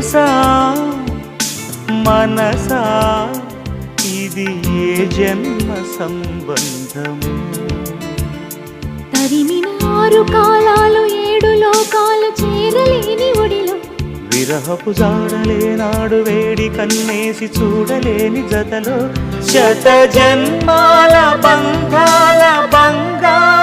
తెలుసా మనసా ఇది ఏ జన్మ సంబంధము తరిమిన 6 కాలాలు 7 లోకాలు చేరలేని ఒడిలో విరహపు జాడలేనాడు వేడి కన్నేసి చూడలేని జతలో శత జన్మాల బంధాల బంగారు